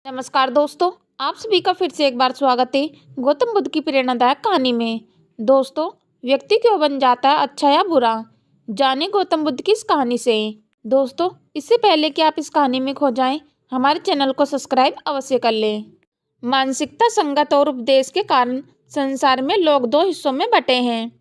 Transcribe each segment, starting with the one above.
नमस्कार दोस्तों, आप सभी का फिर से एक बार स्वागत है गौतम बुद्ध की प्रेरणादायक कहानी में। दोस्तों, व्यक्ति क्यों बन जाता है अच्छा या बुरा, जाने गौतम बुद्ध की इस कहानी से। दोस्तों, इससे पहले कि आप इस कहानी में खो जाएं, हमारे चैनल को सब्सक्राइब अवश्य कर लें। मानसिकता, संगत और उपदेश के कारण संसार में लोग दो हिस्सों में बटे हैं।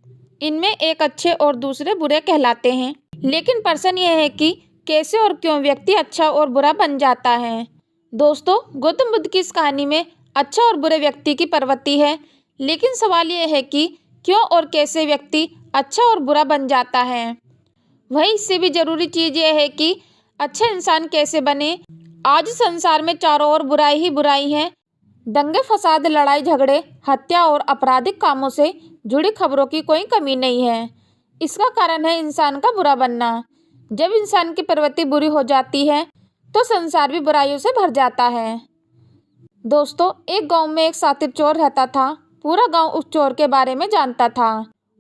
इनमें एक अच्छे और दूसरे बुरे कहलाते हैं। लेकिन प्रश्न यह है कि कैसे और क्यों व्यक्ति अच्छा और बुरा बन जाता है। दोस्तों, गौतम बुद्ध की इस कहानी में अच्छा और बुरे व्यक्ति की प्रवृत्ति है, लेकिन सवाल यह है कि क्यों और कैसे व्यक्ति अच्छा और बुरा बन जाता है। वहीं इससे भी जरूरी चीज यह है कि अच्छा इंसान कैसे बने। आज संसार में चारों ओर बुराई ही बुराई है। दंगे फसाद, लड़ाई झगड़े, हत्या और आपराधिक कामों से जुड़ी खबरों की कोई कमी नहीं है। इसका कारण है इंसान का बुरा बनना। जब इंसान की प्रवृत्ति बुरी हो जाती है तो संसार भी बुराइयों से भर जाता है। दोस्तों, एक गांव में एक शातिर चोर रहता था। पूरा गांव उस चोर के बारे में जानता था।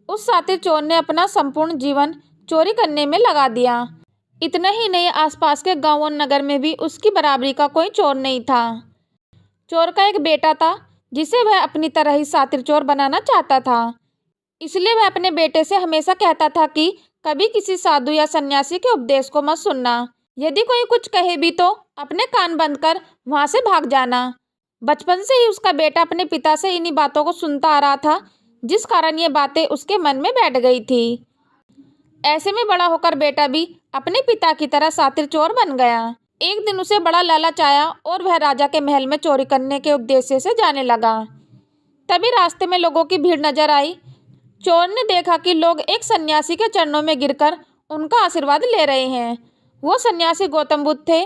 उस शातिर चोर ने अपना संपूर्ण जीवन चोरी करने में लगा दिया। इतना ही नहीं, आसपास के गांव और नगर में भी उसकी बराबरी का कोई चोर नहीं था। चोर का एक बेटा था जिसे वह अपनी तरह ही शातिर चोर बनाना चाहता था। इसलिए वह अपने बेटे से हमेशा कहता था कि कभी किसी साधु या सन्यासी के उपदेश को मत सुनना। यदि कोई कुछ कहे भी तो अपने कान बंद कर वहां से भाग जाना। बचपन से ही उसका बेटा अपने पिता से इन्हीं बातों को सुनता आ रहा था, जिस कारण ये बातें उसके मन में बैठ गई थी। ऐसे में बड़ा होकर बेटा भी अपने पिता की तरह शातिर चोर बन गया। एक दिन उसे बड़ा लालच आया और वह राजा के महल में चोरी करने के उद्देश्य से जाने लगा। तभी रास्ते में लोगों की भीड़ नजर आई। चोर ने देखा कि लोग एक सन्यासी के चरणों में गिरकर उनका आशीर्वाद ले रहे हैं। वो सन्यासी गौतम बुद्ध थे।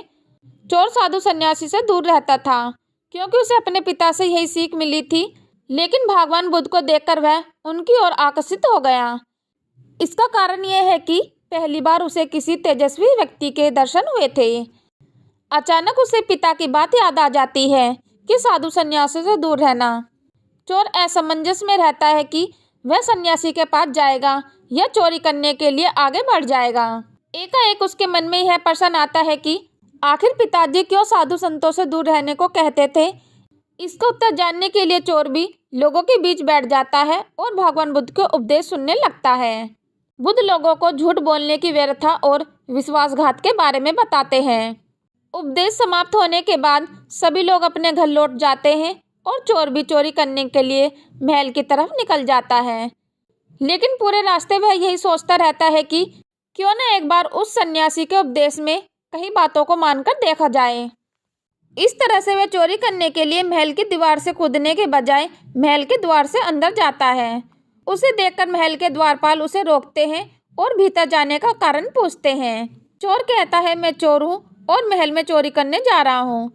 चोर साधु सन्यासी से दूर रहता था, क्योंकि उसे अपने पिता से यही सीख मिली थी। लेकिन भगवान बुद्ध को देखकर वह उनकी ओर आकर्षित हो गया। इसका कारण यह है कि पहली बार उसे किसी तेजस्वी व्यक्ति के दर्शन हुए थे। अचानक उसे पिता की बात याद आ जाती है कि साधु सन्यासी से दूर रहना। चोर असमंजस में रहता है कि वह सन्यासी के पास जाएगा या चोरी करने के लिए आगे बढ़ जाएगा। एकाएक उसके मन में यह प्रश्न आता है कि आखिर पिताजी क्यों साधु संतों से दूर रहने को कहते थे। इसका उत्तर जानने के लिए चोर भी लोगों के बीच बैठ जाता है और भगवान बुद्ध के उपदेश सुनने लगता है। बुद्ध लोगों को झूठ बोलने की व्यर्था और विश्वासघात के बारे में बताते हैं। उपदेश समाप्त होने के बाद सभी लोग अपने घर लौट जाते हैं और चोर भी चोरी करने के लिए महल की तरफ निकल जाता है। लेकिन पूरे रास्ते वह यही सोचता रहता है कि क्यों न एक बार उस सन्यासी के उपदेश में कई बातों को मानकर देखा जाए। इस तरह से वह चोरी करने के लिए महल की दीवार से कूदने के बजाय महल के द्वार से अंदर जाता है। उसे देखकर महल के द्वारपाल उसे रोकते हैं और भीतर जाने का कारण पूछते हैं। चोर कहता है, मैं चोर हूँ और महल में चोरी करने जा रहा हूँ।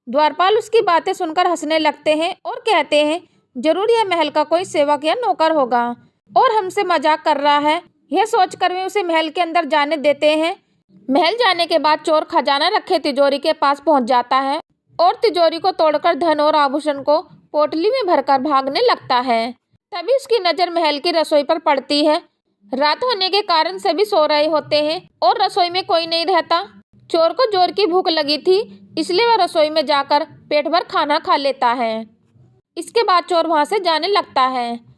द्वारपाल उसकी बातें सुनकर हंसने लगते हैं और कहते हैं, जरूर यह महल का कोई सेवक या नौकर होगा और हमसे मजाक कर रहा है। यह सोचकर वे उसे महल के अंदर जाने देते हैं। महल जाने के बाद चोर खजाना रखे तिजोरी के पास पहुंच जाता है और तिजोरी को तोड़कर धन और आभूषण को पोटली में भरकर भागने लगता है। तभी उसकी नजर महल की रसोई पर पड़ती है। रात होने के कारण सभी सो रहे होते हैं और रसोई में कोई नहीं रहता। चोर को जोर की भूख लगी थी, इसलिए वह रसोई में जाकर पेट भर खाना खा लेता है। इसके बाद चोर वहां से जाने लगता है।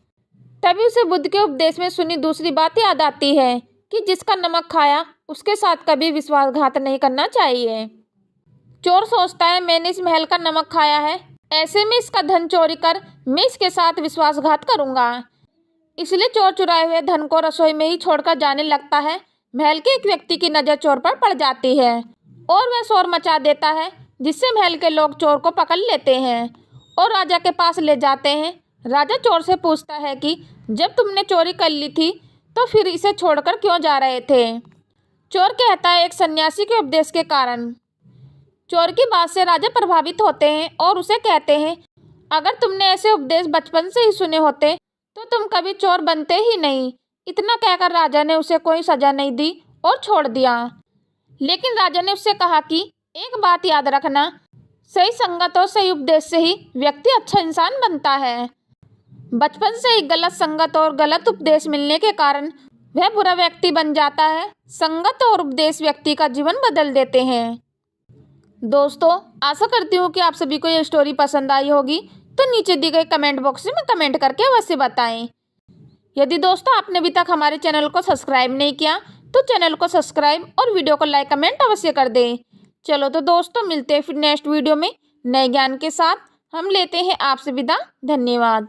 तभी उसे बुद्ध के उपदेश में सुनी दूसरी बात याद आती है कि जिसका नमक खाया उसके साथ कभी विश्वासघात नहीं करना चाहिए। चोर सोचता है, मैंने इस महल का नमक खाया है, ऐसे में इसका धन चोरी कर मैं इसके साथ विश्वासघात करूंगा। इसलिए चोर चुराए हुए धन को रसोई में ही छोड़कर जाने लगता है। महल के एक व्यक्ति की नजर चोर पर पड़ जाती है और वह शोर मचा देता है, जिससे महल के लोग चोर को पकड़ लेते हैं और राजा के पास ले जाते हैं। राजा चोर से पूछता है कि जब तुमने चोरी कर ली थी तो फिर इसे छोड़कर क्यों जा रहे थे। चोर कहता है, एक सन्यासी के उपदेश के कारण। चोर की बात से राजा प्रभावित होते हैं और उसे कहते हैं, अगर तुमने ऐसे उपदेश बचपन से ही सुने होते तो तुम कभी चोर बनते ही नहीं। इतना कहकर राजा ने उसे कोई सजा नहीं दी और छोड़ दिया। लेकिन राजा ने उससे कहा कि एक बात याद रखना, सही संगत और सही उपदेश से ही व्यक्ति अच्छा इंसान बनता है। बचपन से ही गलत संगत और गलत उपदेश मिलने के कारण वह बुरा व्यक्ति बन जाता है। संगत और उपदेश व्यक्ति का जीवन बदल देते हैं। दोस्तों आशा करती हूँ कि आप सभी को ये स्टोरी पसंद आई होगी, तो नीचे दी गए कमेंट बॉक्स में कमेंट करके अवश्य बताएं। यदि दोस्तों आपने अभी तक हमारे चैनल को सब्सक्राइब नहीं किया तो चैनल को सब्सक्राइब और वीडियो को लाइक कमेंट अवश्य कर दें। चलो तो दोस्तों मिलते हैं फिर नेक्स्ट वीडियो में नए ज्ञान के साथ। हम लेते हैं आपसे विदा। धन्यवाद।